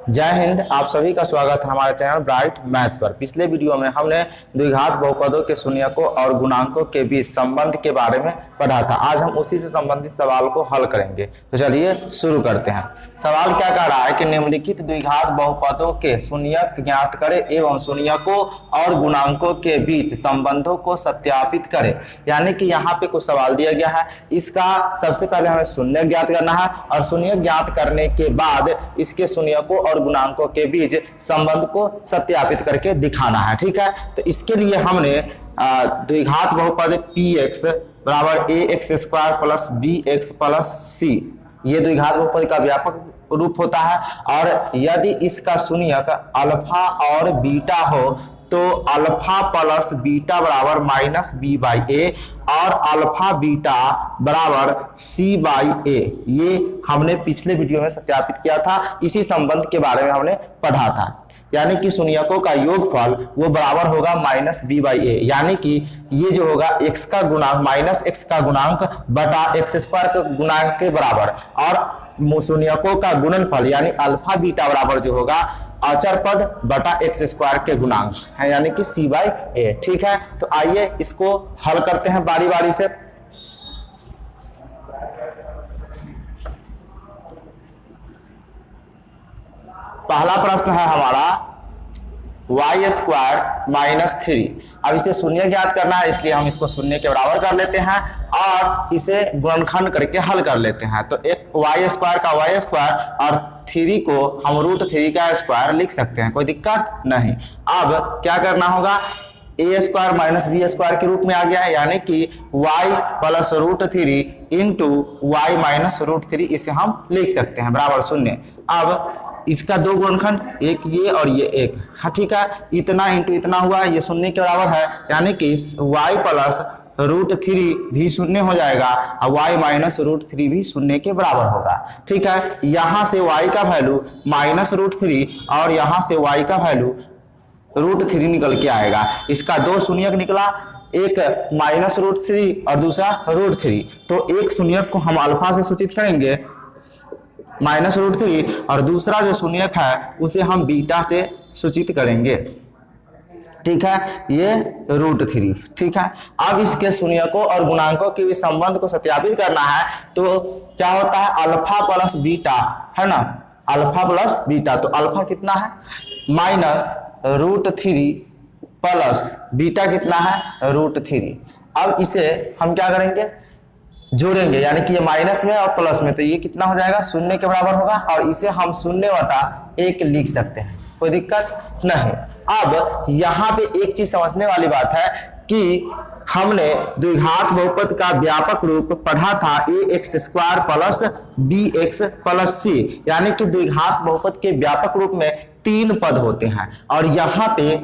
जय हिंद। आप सभी का स्वागत है हमारे चैनल ब्राइट मैथ्स पर। पिछले वीडियो में हमने द्विघात बहुपदों के शून्यकों और गुणांकों के बीच संबंध के बारे में पढ़ा था। आज हम उसी से संबंधित सवाल को हल करेंगे। तो चलिए शुरू करते हैं। सवाल क्या कह रहा है कि निम्नलिखित द्विघात बहुपदों के शून्यक ज्ञात करें एवं शून्यकों और गुणांकों के बीच संबंधों को सत्यापित करें। यानी कि यहाँ पे कुछ सवाल दिया गया है, इसका सबसे पहले हमें शून्य ज्ञात करना है और शून्य ज्ञात करने के बाद इसके शून्यकों और गुणांकों के बीच संबंध को सत्यापित करके दिखाना है। ठीक है, तो इसके लिए हमने द्विघात बहुपद px बराबर ax square plus bx plus c, ये द्विघात बहुपद का व्यापक रूप होता है। और यदि इसका शून्यक अल्फा और बीटा हो तो अल्फा प्लस बीटा बराबर माइनस बी बाई ए और अल्फा बीटा बराबर सी बाई ए, ये हमने पिछले वीडियो में सत्यापित किया था। इसी संबंध के बारे में हमने पढ़ा था। यानी कि शून्यकों का योगफल वो बराबर होगा माइनस बी बाई ए, यानी कि ये जो होगा x का गुणांक माइनस x का गुणांक बटा एक्स स्क्वायर के गुणांक के बराबर, और शून्यकों का गुणनफल यानी अल्फा बीटा बराबर जो होगा अचर पद बटा एक्स स्क्वायर के गुणांक है, यानी कि सी बाई ए। ठीक है, तो आइए इसको हल करते हैं बारी बारी से। पहला प्रश्न है हमारा वाई स्क्वायर माइनस 3। अब इसे शून्य ज्ञात करना है, इसलिए हम इसको शून्य के बराबर कर लेते हैं और इसे गुणनखंड करके हल कर लेते हैं। तो एक वाई स्क्वायर का वाई स्क्वायर और 3 को हम √3 का स्क्वायर लिख सकते हैं, कोई दिक्कत नहीं। अब क्या करना होगा, a square minus b square के रूप में आ गया है, यानी कि y plus √3 into y minus √3, इसे हम लिख सकते हैं बराबर शून्य। अब इसका दो गुणनखंड, एक ये और ये एक, हाँ ठीक है, इतना इंटू इतना हुआ, ये शून्य के बराबर है, यानी कि y प्लस √3 भी शून्य हो जाएगा और y माइनस √3 भी शून्य के बराबर होगा। ठीक है, यहाँ से y का वैल्यू माइनस √3 और यहाँ से y का वैल्यू √3 निकल के आएगा। इसका दो शून्यक निकला, एक माइनस √3 और दूसरा √3। तो एक शून्यक को हम अल्फा से सूचित करेंगे माइनस √3 और दूसरा जो शून्यक है उसे हम बीटा से सूचित करेंगे। ठीक है, ये √3। ठीक है, अब इसके शून्यकों और गुणांकों के बीच संबंध को सत्यापित करना है। तो क्या होता है, अल्फा प्लस बीटा है ना, अल्फा प्लस बीटा, तो अल्फा कितना है माइनस √3 प्लस बीटा कितना है √3। अब इसे हम क्या करेंगे, जोड़ेंगे, यानी कि ये माइनस में और प्लस में, तो ये कितना हो जाएगा, शून्य के बराबर होगा और इसे हम 0/1 लिख सकते हैं, कोई दिक्कत नहीं। अब यहाँ पे एक चीज समझने वाली बात है कि हमने द्विघात बहुपद का व्यापक रूप पढ़ा था ax square plus bx plus c, यानी कि द्विघात बहुपद के व्यापक रूप में 3 पद होते हैं और यहाँ पे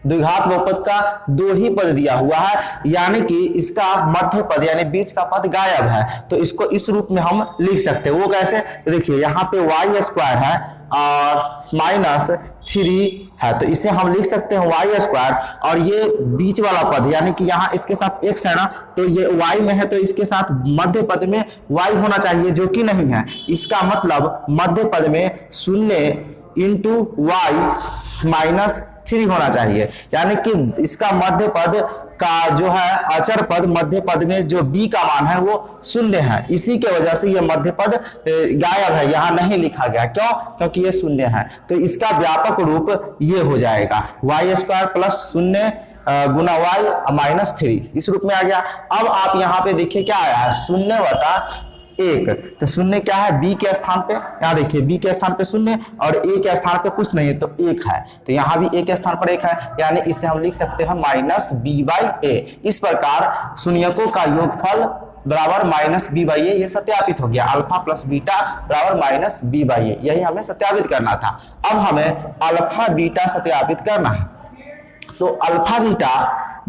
द्विघात बहुपद का 2 ही पद दिया हुआ है, यानी कि इसका मध्य पद यानी बीच का पद गायब है। तो इसको इस रूप में हम लिख सकते हैं। वो कैसे, देखिए यहाँ पे वाई स्क्वायर है और माइनस 3 है, तो इसे हम लिख सकते हैं वाई स्क्वायर, और ये बीच वाला पद यानी कि यहाँ इसके साथ x है ना, तो ये y में है तो इसके साथ मध्य पद में y होना चाहिए, जो कि नहीं है। इसका मतलब मध्य पद में 0 इंटू वाई माइनस 3 होना चाहिए, यानी कि इसका मध्य पद का जो है अचर पद मध्य पद में जो b का मान है वो 0 है। इसी के वजह से ये मध्य पद गायब है, यहाँ नहीं लिखा गया। क्यों, क्योंकि ये 0 है। तो इसका व्यापक रूप ये हो जाएगा वाई स्क्वायर प्लस 0 गुना y माइनस 3, इस रूप में आ गया। अब आप यहाँ पे देखिए क्या आया है, 0/1। तो 0 क्या है, b के स्थान पे, यहाँ देखिए b के स्थान पे 0 और a के स्थान पे कुछ नहीं है तो 1 है, तो यहाँ भी a के स्थान पर 1 है, यानी इसे हम लिख सकते हैं माइनस b बाई ए। इस प्रकार शून्यकों का योगफल बराबर माइनस बी बाई ए, ये सत्यापित हो गया। अल्फा प्लस बीटा बराबर माइनस बी बाई ए, यही हमें सत्यापित करना था। अब हमें अल्फा बीटा सत्यापित करना है, तो अल्फा बीटा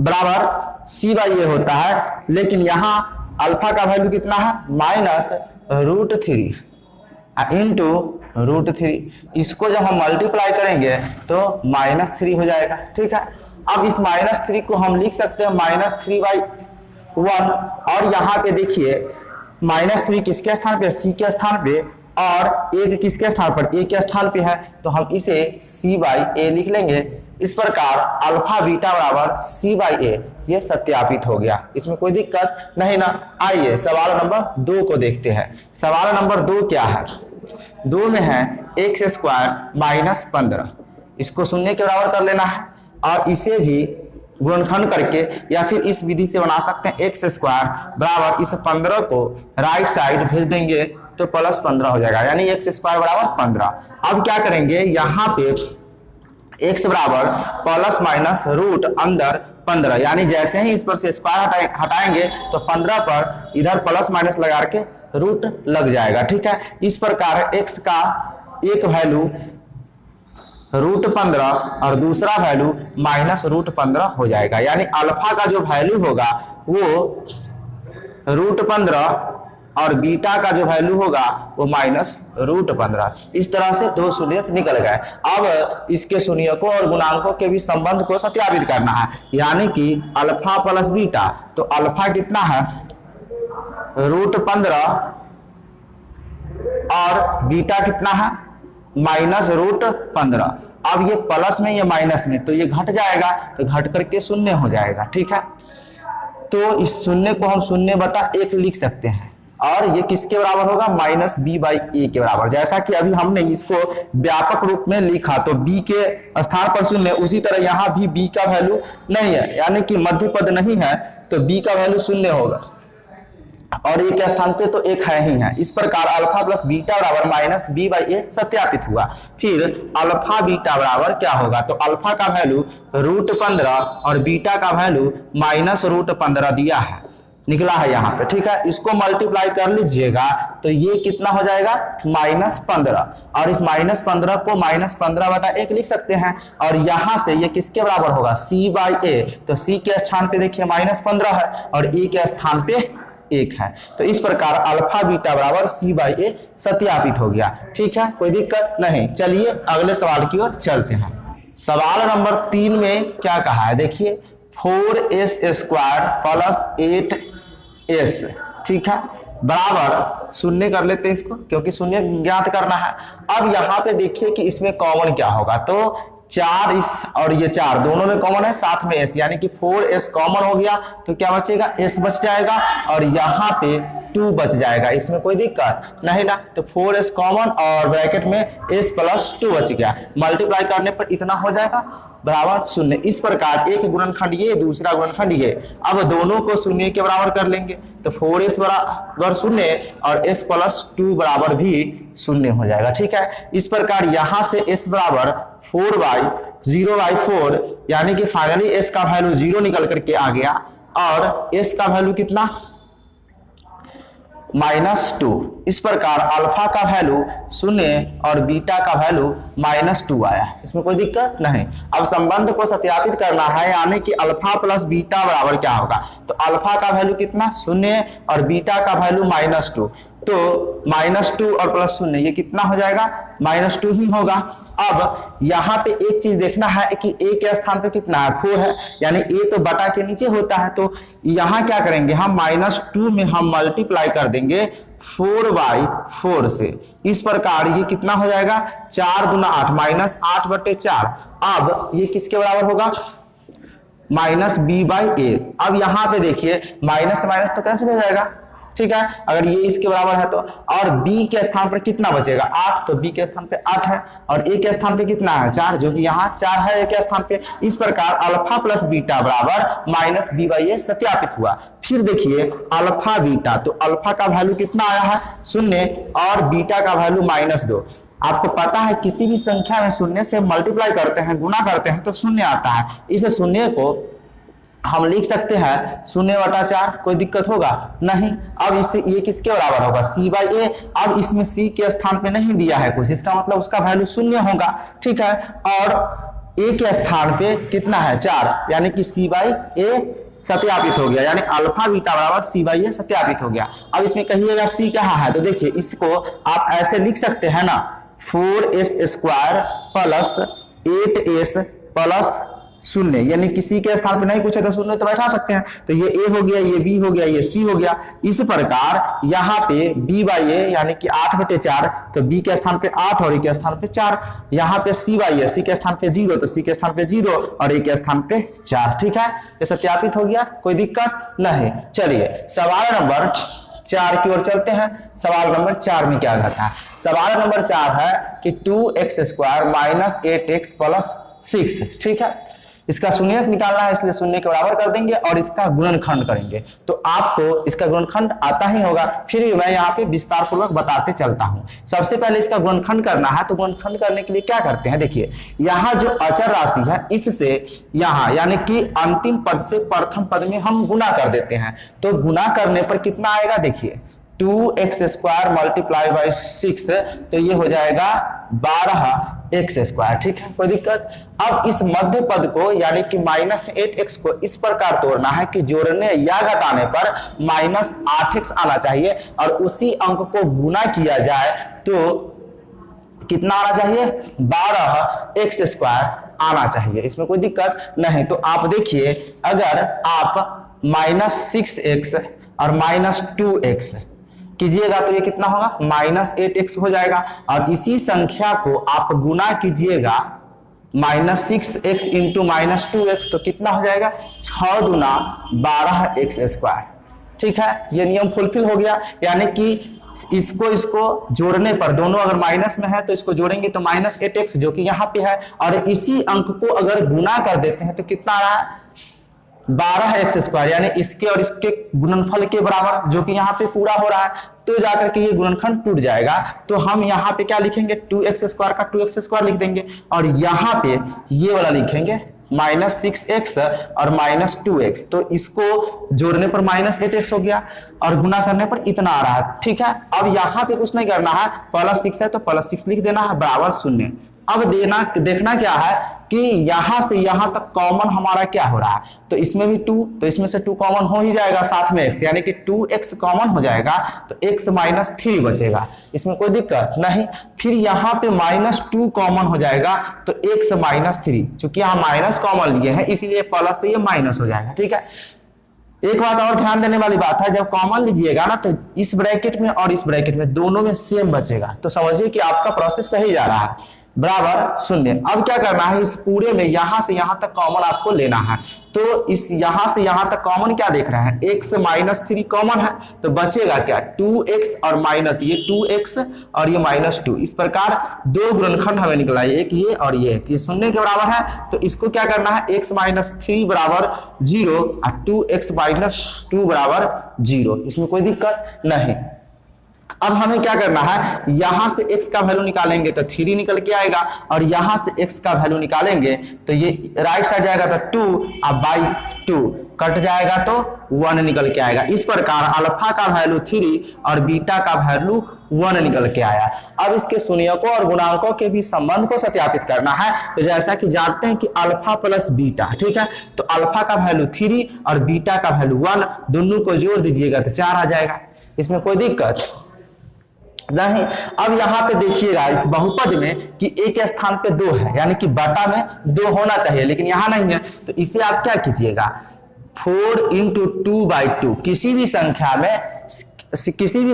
बराबर सी बाई ए होता है, लेकिन यहाँ अल्फा का वैल्यू कितना है माइनस √3 इंटू √3। इसको जब हम मल्टीप्लाई करेंगे तो -3 हो जाएगा। ठीक है, अब इस -3 को हम लिख सकते हैं -3/1, और यहाँ पे देखिए -3 किसके स्थान पे, c के स्थान पे, और एक किसके स्थान पर, ए के स्थान पे है, तो हम इसे c बाई ए लिख लेंगे। इस प्रकार अल्फा बीटा बराबर c बाई ए, ये सत्यापित हो गया, इसमें कोई दिक्कत नहीं ना। आइए सवाल नंबर 2 को देखते हैं। सवाल नंबर 2 क्या है, 2 में है एक्स स्क्वायर माइनस 15, इसको शून्य के बराबर कर लेना है और इसे भी गुणनखंड करके या फिर इस विधि से बना सकते हैं, एक्स स्क्वायर बराबर इस 15 को राइट साइड भेज देंगे तो प्लस 15 हो जाएगा, यानी एक्स स्क्वायर बराबर 15। अब क्या करेंगे, यहाँ पे एक्स बराबर प्लस माइनस रूट अंदर 15, यानी जैसे ही इस पर से स्क्वायर हटाएंगे तो 15 पर इधर प्लस माइनस लगा के रूट लग जाएगा, ठीक है। इस प्रकार एक्स का एक वैल्यू रूट 15 और दूसरा वैल्यू माइनस रूट 15 हो जाएगा, यानी अल्फा का जो वैल्यू होगा वो रूट 15 और बीटा का जो वैल्यू होगा वो माइनस रूट 15। इस तरह से 2 शून्य निकल गए। अब इसके शून्यकों और गुणांकों के भी संबंध को सत्यापित करना है, यानी कि अल्फा प्लस बीटा, तो अल्फा कितना है रूट 15 और बीटा कितना है माइनस रूट 15। अब ये प्लस में ये माइनस में, तो ये घट जाएगा, तो घट करके शून्य हो जाएगा, ठीक है। तो इस शून्य को हम 0/1 लिख सकते हैं और ये किसके बराबर होगा, माइनस बी बाई ए के बराबर। जैसा कि अभी हमने इसको व्यापक रूप में लिखा तो बी के स्थान पर शून्य, उसी तरह यहाँ भी बी का वैल्यू नहीं है, यानी कि मध्य पद नहीं है, तो बी का वैल्यू शून्य होगा और ए के स्थान पे तो एक है ही है। इस प्रकार अल्फा प्लस बीटा बराबर माइनस बी बाई ए सत्यापित हुआ। फिर अल्फा बीटा बराबर क्या होगा, तो अल्फा का वैल्यू रूट 15 और बीटा का वैल्यू माइनस रूट 15 दिया है, निकला है यहाँ पे, ठीक है। इसको मल्टीप्लाई कर लीजिएगा तो ये कितना हो जाएगा माइनस 15, और इस माइनस 15 को माइनस 15/1 लिख सकते हैं और यहाँ से ये किसके बराबर होगा, c बाई ए, तो c के स्थान पे देखिए माइनस 15 है और e के स्थान पे 1 है, तो इस प्रकार अल्फा बीटा बराबर c बाई ए सत्यापित हो गया, ठीक है, कोई दिक्कत नहीं। चलिए अगले सवाल की ओर चलते हैं। सवाल नंबर 3 में क्या कहा है, देखिए 4s स्क्वायर प्लस 8s, ठीक है, बराबर शून्य कर लेते हैं इसको, क्योंकि शून्य ज्ञात करना है। अब यहाँ पे देखिए कि इसमें कॉमन क्या होगा, तो 4 इस और ये 4 दोनों में कॉमन है, साथ में s, यानी कि 4s कॉमन हो गया तो क्या बचेगा, s बच जाएगा और यहाँ पे 2 बच जाएगा, इसमें कोई दिक्कत नहीं ना। तो 4s कॉमन और ब्रैकेट में s प्लस 2 बच गया, मल्टीप्लाई करने पर इतना हो जाएगा बराबर शून्य। इस प्रकार एक गुणनखंड ये, दूसरा गुणनखंड ये, अब दोनों को शून्य के बराबर कर लेंगे तो 4s बराबर शून्य और s प्लस 2 बराबर भी शून्य हो जाएगा, ठीक है। इस प्रकार यहाँ से s बराबर 0/4, यानी कि फाइनली s का वैल्यू 0 निकल करके आ गया और s का वैल्यू कितना -2। इस प्रकार अल्फा का वैल्यू 0 और बीटा का वैल्यू -2 आया, इसमें कोई दिक्कत नहीं। अब संबंध को सत्यापित करना है, यानी कि अल्फा प्लस बीटा बराबर क्या होगा, तो अल्फा का वैल्यू कितना 0 और बीटा का वैल्यू -2, तो -2 और प्लस 0 ये कितना हो जाएगा -2 ही होगा। अब यहाँ पे एक चीज देखना है कि a के स्थान पे कितना है 4 है, यानी a तो बटा के नीचे होता है, तो यहाँ क्या करेंगे हम -2 में हम मल्टीप्लाई कर देंगे 4/4 से। इस प्रकार ये कितना हो जाएगा 4 दूना 8 -8/4। अब ये किसके बराबर होगा माइनस बी बाई ए। अब यहाँ पे देखिए माइनस माइनस तो कैंसिल हो जाएगा, ठीक है, अगर ये इसके बराबर है तो। और b के स्थान पर कितना बचेगा 8, तो b के स्थान पे 8 है और a के स्थान पे कितना है 4, जो कि यहाँ 4 है a के स्थान पे। इस प्रकार अल्फा प्लस बीटा बराबर माइनस बी बाई ए सत्यापित हुआ। फिर देखिए अल्फा बीटा, तो अल्फा का वैल्यू कितना आया है 0 और बीटा का वैल्यू -2। आपको पता है किसी भी संख्या में 0 से मल्टीप्लाई करते हैं, गुणा करते हैं तो 0 आता है। इस 0 को हम लिख सकते हैं 0/4, कोई दिक्कत होगा नहीं। अब इससे ये किसके बराबर होगा c बाई ए। अब इसमें c के स्थान पे नहीं दिया है कुछ, इसका मतलब उसका वैल्यू 0 होगा, ठीक है। और a के स्थान पे कितना है 4, यानी कि c बाई ए सत्यापित हो गया, यानी अल्फा बीटा बराबर c बाई ए सत्यापित हो गया। अब इसमें कहिएगा c कहाँ है, तो देखिए इसको आप ऐसे लिख सकते हैं ना 4s square plus 8s plus शून्य, यानी किसी के स्थान पे नहीं कुछ है तो शून्य तो बैठा सकते हैं। तो ये ए हो गया, ये बी हो गया, ये सी हो गया। इस प्रकार यहाँ पे बी बाई ए यानी कि 8/4, तो बी के स्थान पे 8 और ए के स्थान पे 4। यहाँ पे सी बाई ए, सी के स्थान पे 0 तो सी के स्थान पे 0 और ए के स्थान पे 4। ठीक है, ये सत्यापित हो गया, कोई दिक्कत नहीं। चलिए सवाल नंबर 4 की ओर चलते हैं। सवाल नंबर 4 में क्या कहता है? सवाल नंबर 4 है कि 2x² माइनस 8x प्लस 6। ठीक है, इसका शून्यक निकालना है, इसलिए शून्य के बराबर कर देंगे और इसका गुणनखंड करेंगे। तो आपको इसका गुणनखंड आता ही होगा, फिर भी मैं यहाँ पे विस्तार पूर्वक बताते चलता हूँ। सबसे पहले इसका गुणनखंड करना है, तो गुणनखंड करने के लिए क्या करते हैं? देखिए, यहाँ जो अचर राशि है इससे यहाँ यानी कि अंतिम पद से प्रथम पद में हम गुना कर देते हैं। तो गुना करने पर कितना आएगा? देखिए 2x² मल्टीप्लाई बाई 6, तो ये हो जाएगा 12x²। ठीक है, कोई दिक्कत? अब इस मध्य पद को यानी कि -8x को इस प्रकार तोड़ना है कि जोड़ने या घटाने पर -8x आना चाहिए और उसी अंक को गुना किया जाए तो कितना आना चाहिए? 12x² आना चाहिए। इसमें कोई दिक्कत नहीं। तो आप देखिए, अगर आप -6x और -2x कीजिएगा तो ये कितना होगा? -8x हो जाएगा। और इसी संख्या को आप गुना कीजिएगा -6x इंटू -2x तो कितना हो जाएगा? 6 दूना 12x²। ठीक है, ये नियम फुलफिल हो गया। यानी कि इसको जोड़ने पर दोनों अगर माइनस में है तो इसको जोड़ेंगे तो -8x जो कि यहाँ पे है, और इसी अंक को अगर गुना कर देते हैं तो कितना आ रहा है? 12x², यानी इसके और इसके गुणनफल के बराबर, जो कि यहाँ पे पूरा हो रहा है। तो जाकर के ये गुणनखंड टूट जाएगा। तो हम यहाँ पे क्या लिखेंगे? 2x² का 2x² लिख देंगे और यहाँ पे ये वाला लिखेंगे -6x और -2x। तो इसको जोड़ने पर -8x हो गया और गुना करने पर इतना आ रहा है। ठीक है, अब यहाँ पे कुछ नहीं करना है, +6 है तो +6 लिख देना है बराबर 0। अब देखना क्या है कि यहां से यहां तक कॉमन हमारा क्या हो रहा है? तो इसमें भी 2, तो इसमें से 2 कॉमन हो ही जाएगा, साथ में x, यानी कि 2x कॉमन हो जाएगा तो x -3 बचेगा। इसमें कोई दिक्कत नहीं। फिर यहाँ पे -2 कॉमन हो जाएगा तो x -3, चूंकि यहाँ माइनस कॉमन लिए हैं इसीलिए प्लस से ये माइनस हो जाएगा। ठीक है, एक बात और ध्यान देने वाली बात है, जब कॉमन लीजिएगा ना तो इस ब्रैकेट में और इस ब्रैकेट में दोनों में सेम बचेगा। तो समझिए कि आपका प्रोसेस सही जा रहा है, बराबर 0। अब क्या करना है? इस पूरे में यहां से यहां तक कॉमन आपको लेना है। तो इस यहां से यहां तक कॉमन क्या देख रहे हैं? x -3 कॉमन है तो बचेगा क्या? 2x और माइनस ये 2x और ये -2। इस प्रकार दो गुणनखंड हमें निकला है, एक ये और ये 0 के बराबर है। तो इसको क्या करना है? x -3 बराबर 0 और 2x -2 बराबर 0। इसमें कोई दिक्कत नहीं। अब हमें क्या करना है? यहां से x का वैल्यू निकालेंगे तो 3 निकल के आएगा और यहां से x का वैल्यू निकालेंगे तो ये राइट साइड जाएगा तो 2 और बाई 2 कट जाएगा तो 1 निकल के आएगा। इस प्रकार अल्फा का वैल्यू 3 और बीटा का वैल्यू 1 निकल के आया। अब इसके शून्यकों और गुणांकों के भी संबंध को सत्यापित करना है। तो जैसा कि जानते हैं कि अल्फा प्लस बीटा, ठीक है, तो अल्फा का वैल्यू 3 और बीटा का वैल्यू 1, दोनों को जोड़ दीजिएगा तो 4 आ जाएगा। इसमें कोई दिक्कत नहीं। अब यहाँ पे देखिएगा इस बहुपद में कि a के स्थान पे 2 है, यानी कि बटा में 2 होना चाहिए, लेकिन यहाँ नहीं है। तो इसे आप क्या कीजिएगा? 4 × 2/2 किसी भी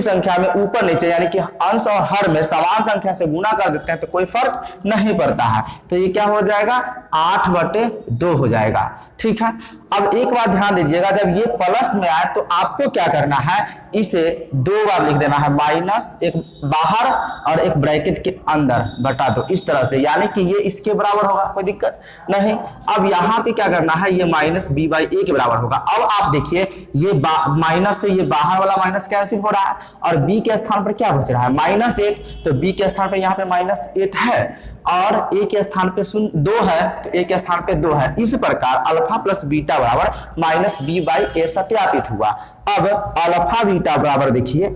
संख्या में ऊपर नीचे यानी कि अंश और हर में समान संख्या से गुना कर देते हैं तो कोई फर्क नहीं पड़ता है। तो ये क्या हो जाएगा? 8/2 हो जाएगा। ठीक है, अब एक बात ध्यान दीजिएगा, जब ये प्लस में आए तो आपको क्या करना है? इसे 2 बार लिख देना है, माइनस एक बाहर और एक ब्रैकेट के अंदर बटा 2, इस तरह से, यानी कि ये इसके बराबर होगा, कोई दिक्कत नहीं। अब यहाँ पे क्या करना है? ये -b/a के बराबर होगा। अब आप देखिए ये माइनस से ये बाहर वाला माइनस कैंसिल हो रहा है और b के स्थान पर क्या बच रहा है? -8, तो b के स्थान पर यहाँ पे -8 है और a के स्थान पे 2 है तो a के स्थान पे 2 है। इस प्रकार अल्फा प्लस बीटा बराबर -b/a सत्यापित हुआ। अब अल्फा बीटा बराबर देखिए,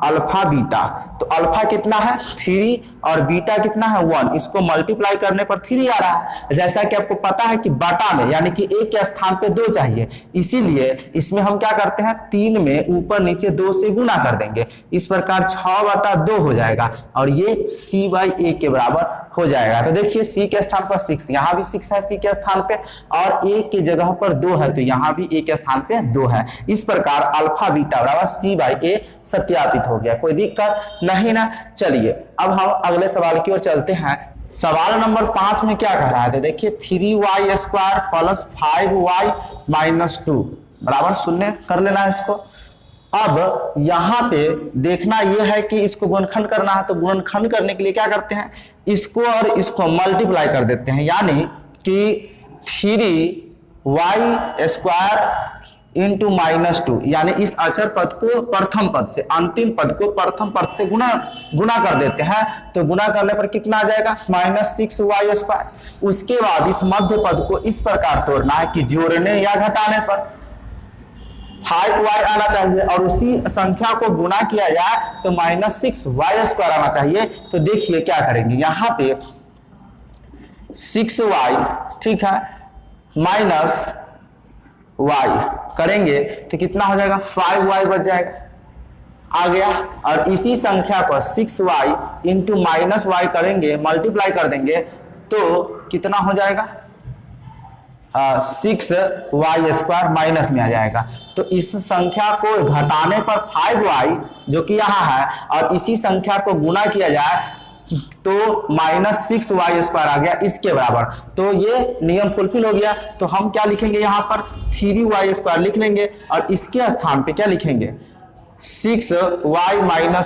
अल्फा बीटा, तो तो अल्फा कितना है 3 और बीटा कितना है 1, इसको मल्टीप्लाई करने पर 3 आ रहा है। जैसा कि आपको पता है कि बटा में यानी कि एक के स्थान पे 2 चाहिए, इसीलिए इसमें हम क्या करते हैं 3 में ऊपर नीचे 2 से गुना कर देंगे, इस प्रकार 6/2 हो जाएगा और ये c/a के बराबर हो जाएगा। तो देखिए c के स्थान पर 6, यहाँ भी 6 है c के स्थान पे और a की जगह पर 2 है तो यहाँ भी a के स्थान पे 2 है। इस प्रकार अल्फा बीटा बराबर c/a सत्यापित हो गया। कोई दिक्कत नहीं ना। चलिए अब हम अगले सवाल की ओर चलते हैं। सवाल नंबर 5 में क्या कह रहा है, तो देखिए 3y² + 5y - 2 बराबर 0 कर लेना है इसको। अब यहाँ पे देखना यह है कि इसको गुणनखंड करना है, तो गुणनखंड करने के लिए क्या करते हैं, इसको और इसको मल्टीप्लाई कर देते हैं, यानी कि 3y² इंटू -2, यानी इस अचर पद को प्रथम पद से, अंतिम पद को प्रथम पद से गुना कर देते हैं। तो गुना करने पर कितना आ जाएगा -6y²। उसके बाद इस मध्य पद को इस प्रकार तोड़ना है कि जोड़ने या घटाने पर 5y आना चाहिए और उसी संख्या को गुना किया जाए तो -6y² आना चाहिए। तो देखिए क्या करेंगे, यहाँ पे 6y ठीक है माइनस y करेंगे तो कितना हो जाएगा 5y बच जाएगा, आ गया। और इसी संख्या को 6y इंटू -y करेंगे, मल्टीप्लाई कर देंगे तो कितना हो जाएगा 6y² माइनस में आ जाएगा। तो इस संख्या को घटाने पर 5y जो कि यहाँ है और इसी संख्या को गुना किया जाए तो -6y² आ गया इसके बराबर। तो ये नियम फुलफिल हो गया। तो हम क्या लिखेंगे, यहाँ पर 3y² लिख लेंगे और इसके स्थान पे क्या लिखेंगे 6y -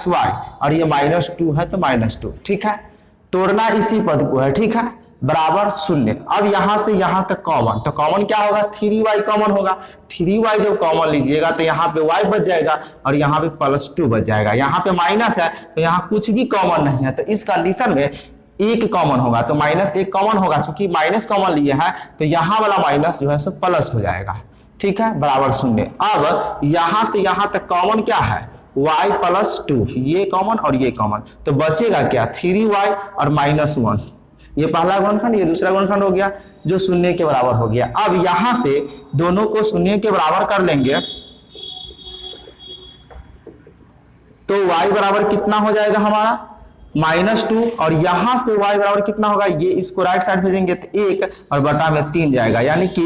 y और ये -2 है तो -2, ठीक है। तोड़ना इसी पद को है, ठीक है, बराबर 0। अब यहां से यहां तक कॉमन, तो कॉमन क्या होगा 3y कॉमन होगा। 3y जब कॉमन लीजिएगा तो यहाँ पे y बच जाएगा और यहाँ पे +2 बच जाएगा। यहाँ पे माइनस है तो यहाँ कुछ भी कॉमन नहीं है, तो इस कंडीशन में एक कॉमन होगा तो -1 कॉमन होगा। चूंकि माइनस कॉमन लिए हैं तो यहाँ वाला माइनस जो है सो प्लस हो जाएगा, ठीक है, बराबर 0। अब यहां से यहां तक कॉमन क्या है y + 2, ये कॉमन और ये कॉमन, तो बचेगा क्या 3y और -1। ये पहला गुणनखंड, ये दूसरा गुणनखंड हो गया जो 0 के बराबर हो गया। अब यहां से दोनों को 0 के बराबर कर लेंगे तो y बराबर कितना हो जाएगा हमारा -2 और यहां से y बराबर कितना होगा, ये इसको राइट साइड भेजेंगे तो 1 और बटा में 3 जाएगा, यानी कि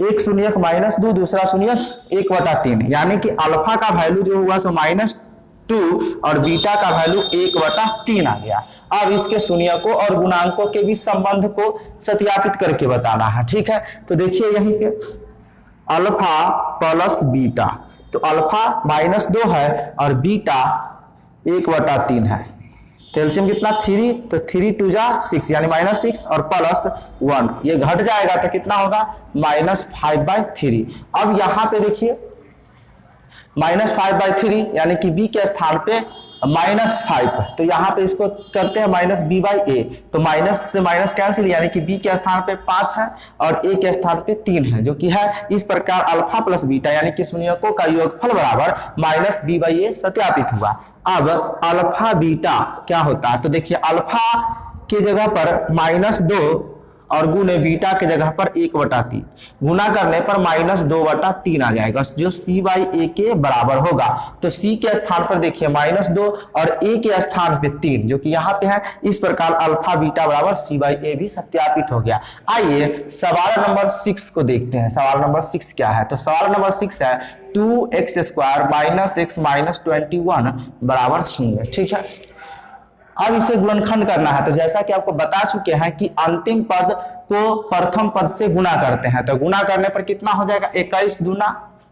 एक शून्यक -2 दूसरा शून्यक 1/3, यानी कि अल्फा का वैल्यू जो हुआ सो -2 और बीटा का वैल्यू 1/3 आ गया। अब इसके शून्यकों और गुणांकों के बीच संबंध को सत्यापित करके बताना है, ठीक है। तो देखिए यहीं पे अल्फा प्लस बीटा, तो अल्फा -2 है और बीटा 1/3 है, तो एलसीएम कितना 3, तो 3 2 जा 6 यानी -6 और +1 ये घट जाएगा तो कितना होगा -5/3। अब यहां पे देखिए -5/3 यानी कि b के स्थान पे -5, तो यहाँ पे इसको करते हैं -b/a, तो माइनस से माइनस कैंसिल, यानी कि b के स्थान पे 5 है और a के स्थान पे 3 है जो कि है। इस प्रकार अल्फा प्लस बीटा यानी कि शून्यकों का योगफल बराबर -b/a सत्यापित हुआ। अब अल्फा बीटा क्या होता है, तो देखिए अल्फा की जगह पर -2 और गुने बीटा के जगह पर 1/3, गुना करने पर -2/3 आ जाएगा जो c/a के बराबर होगा। तो c के स्थान पर देखिए -2 और a के स्थान पे 3 जो कि यहाँ पे है। इस प्रकार अल्फा बीटा बराबर c/a भी सत्यापित हो गया। आइए सवाल नंबर 6 को देखते हैं। सवाल नंबर 6 क्या है, तो सवाल नंबर 6 है 2x² - x - 21 बराबर 0, ठीक है। अब इसे गुणनखंड करना है, तो जैसा कि आपको बता चुके हैं कि अंतिम पद को प्रथम पद से गुना करते हैं, तो गुना करने पर कितना हो जाएगा 21 दूना,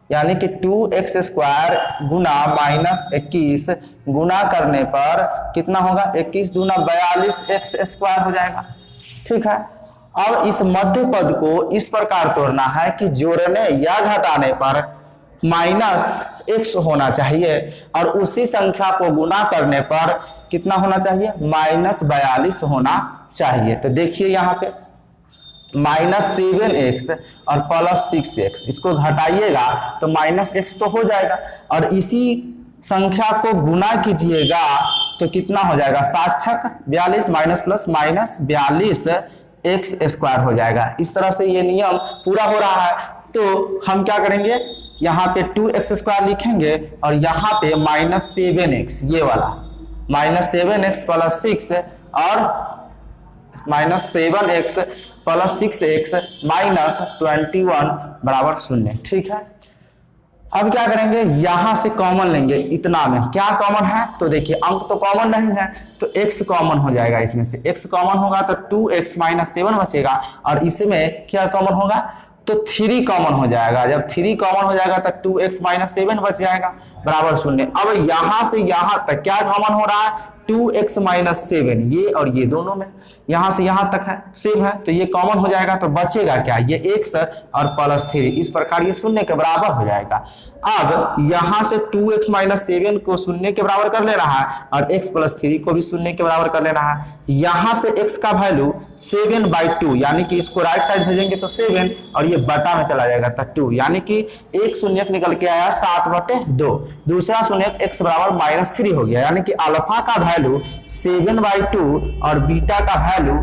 यानी कि 2x² गुना -21 गुना करने पर कितना होगा 21 दूना 42x² हो जाएगा, ठीक है। अब इस मध्य पद को इस प्रकार तोड़ना है कि जोड़ने या घटाने पर -x होना चाहिए और उसी संख्या को गुना करने पर कितना होना चाहिए -42 होना चाहिए। तो देखिए यहाँ पे -7x और +6x, इसको घटाइएगा तो -x तो हो जाएगा और इसी संख्या को गुना कीजिएगा तो कितना हो जाएगा 7 छक 42 minus plus minus 42 x square हो जाएगा। इस तरह से ये नियम पूरा हो रहा है। तो हम क्या करेंगे, यहाँ पे 2x स्क्वायर लिखेंगे और यहाँ पे -7x, ये वाला -7x प्लस 6 और -7x प्लस 6x माइनस 21 बराबर 0। ठीक है, अब क्या करेंगे, यहां से कॉमन लेंगे। इतना में क्या कॉमन है, तो देखिए अंक तो कॉमन नहीं है, तो x कॉमन हो जाएगा। इसमें से x कॉमन होगा तो 2x माइनस 7 बचेगा, और इसमें क्या कॉमन होगा, तो 3 कॉमन हो जाएगा। जब 3 कॉमन हो जाएगा तो 2x माइनस 7 बच जाएगा बराबर 0। अब यहां से यहां तक क्या कॉमन हो रहा है, 2x माइनस 7, ये और ये दोनों में यहां से यहां तक है सेम है, तो ये कॉमन हो जाएगा। तो बचेगा क्या, ये x और प्लस 3, इस प्रकार ये 0 के बराबर हो जाएगा। अब यहां से 2x माइनस 7 को 0 के बराबर कर ले रहा है और x प्लस 3 को भी 0 के बराबर कर ले रहा है। यहां से x का वैल्यू 7/2, यानी कि इसको राइट साइड भेजेंगे तो 7 और ये बटा में चला जाएगा तो 2, यानी कि एक शून्य निकल के आया 7/2। दूसरा शून्य x बराबर -3 हो गया, यानी कि अल्फा का वैल्यू 7/2 और बीटा का वैल्यू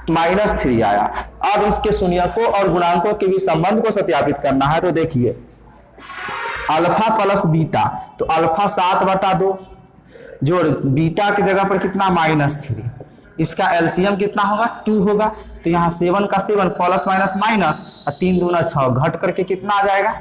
-3 आया। अब इसके शून्यकों और गुणांकों के भी संबंध को सत्यापित करना है। तो देखिए अल्फा प्लस बीटा, तो अल्फा 7/2 जोड़ बीटा की जगह पर कितना -3, इसका एलसीएम कितना होगा 2 होगा। तो यहाँ 7 का 7 प्लस माइनस माइनस और 3 दूना 6 घट करके कितना आ जाएगा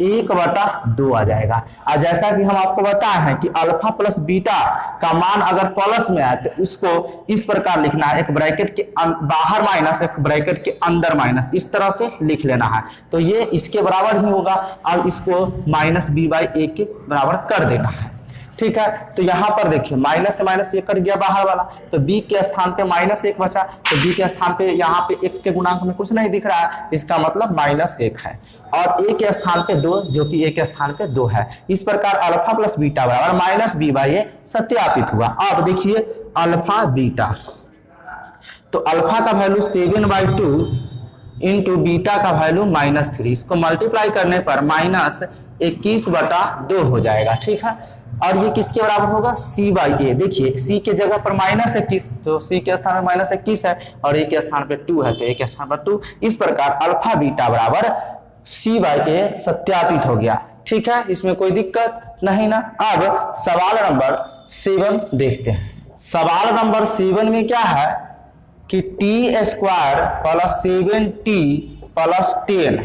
1/2 आ जाएगा। और जैसा कि हम आपको बताए हैं कि अल्फा प्लस बीटा का मान अगर प्लस में आए तो इसको इस प्रकार लिखना है, एक ब्रैकेट के बाहर माइनस एक ब्रैकेट के अंदर माइनस, इस तरह से लिख लेना है। तो ये इसके बराबर ही होगा, अब इसको -b/a के बराबर कर देना है। ठीक है, तो यहां पर देखिए माइनस से माइनस ये कट गया बाहर वाला, तो b के स्थान पे -1 बचा, तो b के स्थान पे यहाँ पे x के गुणांक में कुछ नहीं दिख रहा है, इसका मतलब -1 है, और a के स्थान पे 2 जो कि a के स्थान पे 2 है। इस प्रकार अल्फा प्लस बीटा बराबर -b/a सत्यापित हुआ। अब देखिए अल्फा बीटा, तो अल्फा का वैल्यू 7/2 इंटू बीटा का वैल्यू -3, इसको मल्टीप्लाई करने पर -21/2 हो जाएगा। ठीक है, और ये किसके बराबर होगा c/a। देखिए c के जगह पर -21, तो c के स्थान में -21 है और a के स्थान पे 2 है, तो a के स्थान पर 2। इस प्रकार अल्फा बीटा बराबर c/a सत्यापित हो गया। ठीक है, इसमें कोई दिक्कत नहीं ना। अब सवाल नंबर 7 देखते हैं। सवाल नंबर 7 में क्या है कि t² प्लस 7t प्लस 10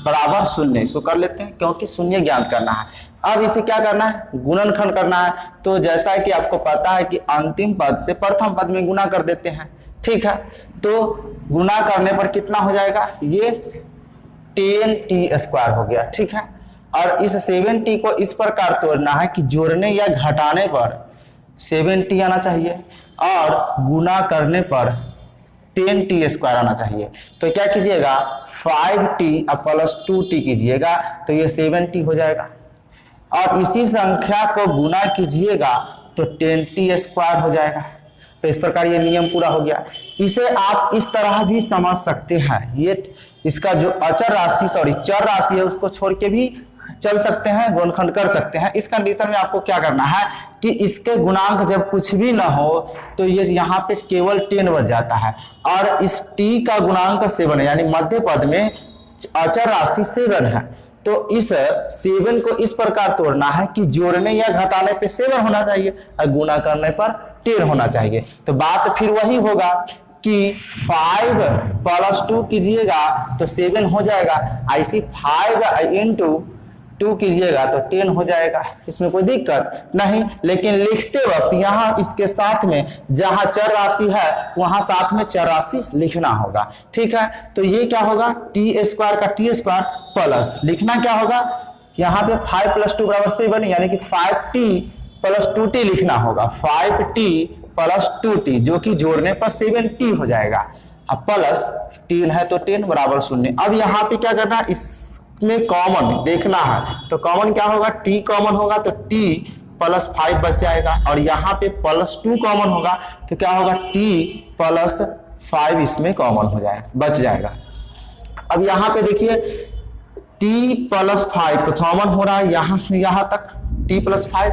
बराबर 0, इसको कर लेते हैं क्योंकि शून्य ज्ञात करना है। अब इसे क्या करना है, गुणनखंड करना है। तो जैसा कि आपको पता है कि अंतिम पद से प्रथम पद में गुना कर देते हैं। ठीक है, तो गुना करने पर कितना हो जाएगा, ये 10t² हो गया। ठीक है, और इस 7t को इस प्रकार तोड़ना है कि जोड़ने या घटाने पर 7t आना चाहिए और गुना करने पर 10t² आना चाहिए। तो क्या कीजिएगा 5t प्लस 2t कीजिएगा, तो ये 7t हो जाएगा, और इसी संख्या को गुना कीजिएगा तो 10t² हो जाएगा। तो इस प्रकार ये नियम पूरा हो गया। इसे आप इस तरह भी समझ सकते हैं, ये इसका जो अचर राशि चर राशि है उसको छोड़ के भी चल सकते हैं, गुणनखंड कर सकते हैं। इस कंडीशन में आपको क्या करना है कि इसके गुणांक जब कुछ भी ना हो तो ये यहाँ पे केवल 10 बच जाता है, और इस t का गुणांक 7 है, यानी मध्य पद में अचर राशि 7 है। तो इस 7 को इस प्रकार तोड़ना है कि जोड़ने या घटाने पे 7 होना चाहिए और गुना करने पर 10 होना चाहिए। तो बात फिर वही होगा कि 5 प्लस 2 कीजिएगा तो 7 हो जाएगा, ऐसी 5 इंटू 2 कीजिएगा तो 10 हो जाएगा, इसमें कोई दिक्कत नहीं। लेकिन लिखते वक्त यहाँ इसके साथ में जहां चर राशि है वहां साथ में चर राशि लिखना होगा। ठीक है, तो ये क्या होगा t² का t² प्लस लिखना क्या होगा, यहाँ पे 5 + 2 = 7, यानी कि 5t प्लस 2t लिखना होगा, 5t प्लस 2t जो कि जोड़ने पर 7t हो जाएगा। अब प्लस 3 है तो 10 बराबर 0। अब यहाँ पे क्या करना है, इसमें कॉमन देखना है, तो कॉमन क्या होगा t कॉमन होगा तो t प्लस 5 बच जाएगा, और यहाँ पे प्लस 2 कॉमन होगा तो क्या होगा t प्लस 5 इसमें कॉमन हो जाएगा, बच जाएगा। अब यहाँ पे देखिए t प्लस 5 कॉमन हो रहा है यहाँ से यहाँ तक, t प्लस 5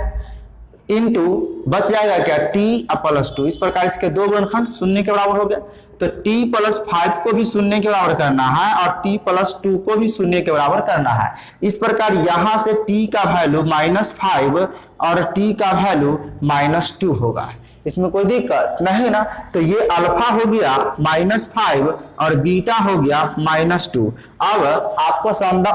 इंटू बच जाएगा क्या टी प्लस 2। इस प्रकार इसके दो गुणनखंड शून्य के बराबर हो गया। तो t प्लस 5 को भी शून्य के बराबर करना है और t प्लस 2 को भी शून्य के बराबर करना है। इस प्रकार यहां से t का वैल्यू -5 और t का वैल्यू -2 होगा। इसमें कोई दिक्कत नहीं ना। तो ये अल्फा हो गया -5 और बीटा हो गया -2। अब आपको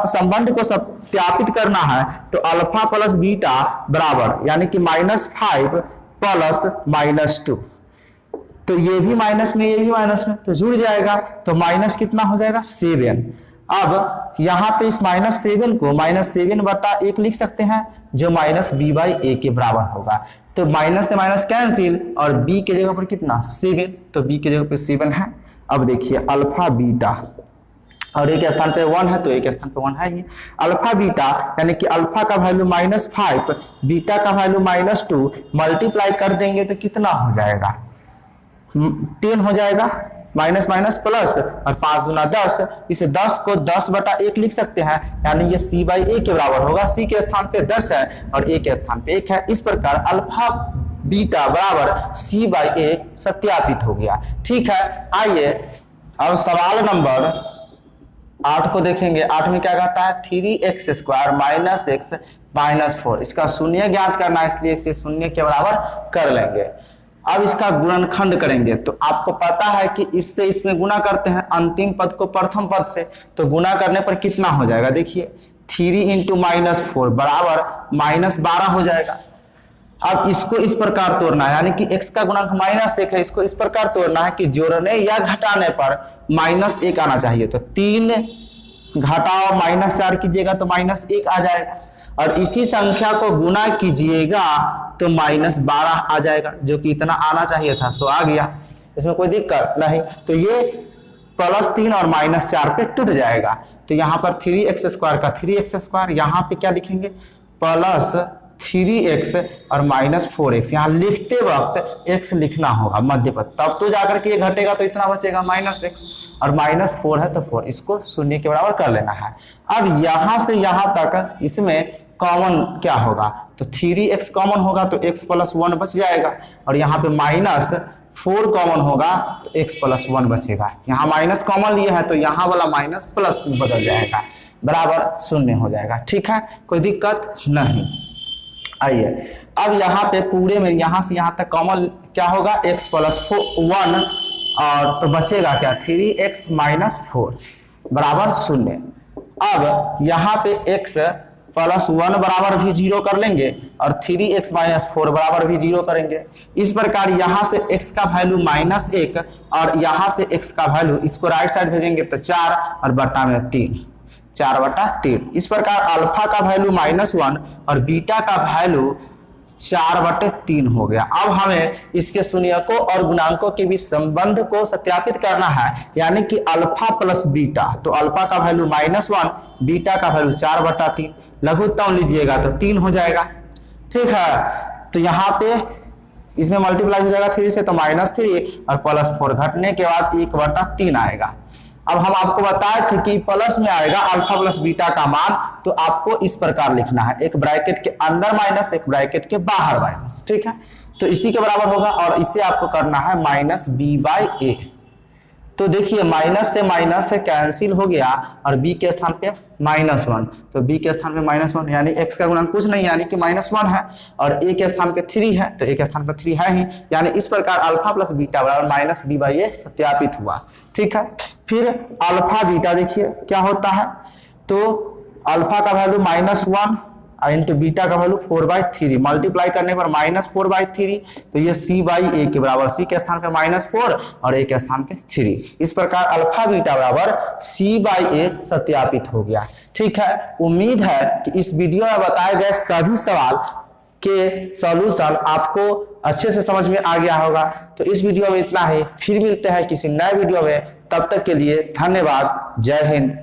संबंध को सत्यापित करना है तो अल्फा प्लस बीटा बराबर यानी कि -5 प्लस -2। तो ये भी माइनस में ये भी माइनस में तो जुड़ जाएगा। तो माइनस कितना हो जाएगा 7। अब यहाँ पे इस -7 को -7/1 लिख सकते हैं जो -b/a के बराबर होगा। तो माइनस से माइनस कैंसिल और b के जगह पर कितना 7। तो b के जगह पर 7 है। अब देखिए अल्फा बीटा और एक स्थान पे 1 है तो एक स्थान पे 1 है ही। अल्फा बीटा यानी कि अल्फा का वैल्यू -5 बीटा का वैल्यू -2 मल्टीप्लाई कर देंगे तो कितना हो जाएगा 10 हो जाएगा। माइनस माइनस प्लस और 5 दूना 10। इस 10 को 10/1 लिख सकते हैं यानी ये c/a के बराबर होगा। c के स्थान पे 10 है और a के स्थान पे 1 है। इस प्रकार अल्फा बीटा बराबर c/a सत्यापित हो गया। ठीक है, आइए अब सवाल नंबर 8 को देखेंगे। 8 में क्या कहता है 3x² - x -4। इसका शून्य ज्ञात करना है इसलिए इसे शून्य के बराबर कर लेंगे। अब इसका गुणनखंड करेंगे तो आपको पता है कि इससे इसमें गुना करते हैं अंतिम पद को प्रथम पद से। तो गुना करने पर कितना हो जाएगा देखिए 3 × -4 बराबर -12 हो जाएगा। अब इसको इस प्रकार तोड़ना है यानी कि x का गुणांक -1 है। इसको इस प्रकार तोड़ना है कि जोड़ने या घटाने पर -1 आना चाहिए। तो 3 घटाओ -4 कीजिएगा तो -1 आ जाएगा और इसी संख्या को गुना कीजिएगा तो -12 आ जाएगा जो कि इतना आना चाहिए था सो आ गया। इसमें कोई दिक्कत नहीं। तो ये +3 और -4 पे टूट जाएगा। तो यहाँ पर 3x² का 3x², यहाँ पे क्या लिखेंगे +3x और -4x। यहाँ लिखते वक्त x लिखना होगा मध्य पद, तब तो जाकर के ये घटेगा तो इतना बचेगा -x और -4 है तो 4। इसको शून्य के बराबर कर लेना है। अब यहाँ से यहाँ तक इसमें कॉमन क्या होगा तो 3x कॉमन होगा तो x + 1 बच जाएगा और यहाँ पे -4 कॉमन होगा तो x + 1 बचेगा। यहाँ माइनस कॉमन लिए है तो यहाँ वाला माइनस प्लस में बदल जाएगा बराबर 0 हो जाएगा। ठीक है, कोई दिक्कत नहीं। आइए अब यहाँ पे पूरे में यहाँ से यहाँ तक कॉमन क्या होगा x + 1 और तो बचेगा क्या 3x - 4 बराबर 0। अब यहाँ पे x + 1 बराबर भी 0 कर लेंगे और 3x - 4 बराबर भी 0 करेंगे। इस प्रकार यहाँ से x का वैल्यू -1 और यहाँ से x का वैल्यू इसको राइट साइड भेजेंगे तो 4 और बटा में 3 4/3। इस प्रकार अल्फा का वैल्यू -1 और बीटा का वैल्यू 4/3 हो गया। अब हमें इसके शून्यकों और गुणांकों के बीच संबंध को सत्यापित करना है यानी कि अल्फा प्लस बीटा। तो अल्फा का वैल्यू -1 बीटा का वैल्यू 4/3 लघुत्तम लीजिएगा तो 3 हो जाएगा। ठीक है, तो यहाँ पे इसमें मल्टीप्लाई हो जाएगा 3 से तो -3 और +4 घटने के बाद 1/3 आएगा। अब हम आपको बताए थे कि प्लस में आएगा अल्फा प्लस बीटा का मान तो आपको इस प्रकार लिखना है, एक ब्रैकेट के अंदर माइनस एक ब्रैकेट के बाहर माइनस। ठीक है, तो इसी के बराबर होगा और इसे आपको करना है -b/a। तो देखिए माइनस से कैंसिल हो गया और b के स्थान पे -1 तो b के स्थान पे -1 यानी x का गुणांक कुछ नहीं यानी कि -1 है और a के स्थान पे 3 है तो a के स्थान पे 3 है ही यानी इस प्रकार अल्फा प्लस बीटा बराबर -b/a सत्यापित हुआ। ठीक है, फिर अल्फा बीटा देखिए क्या होता है तो अल्फा का वैल्यू -1 इंटू बीटा का वैल्यू 4/3 मल्टीप्लाई करने पर -4/3 तो ये c/a के बराबर, c के स्थान पे -4 और a के स्थान पे 3। इस प्रकार अल्फा बीटा बराबर c/a सत्यापित हो गया। ठीक है, उम्मीद है कि इस वीडियो में बताए गए सभी सवाल के सॉल्यूशन आपको अच्छे से समझ में आ गया होगा। तो इस वीडियो में इतना ही, फिर मिलते हैं किसी नए वीडियो में। तब तक के लिए धन्यवाद। जय हिंद,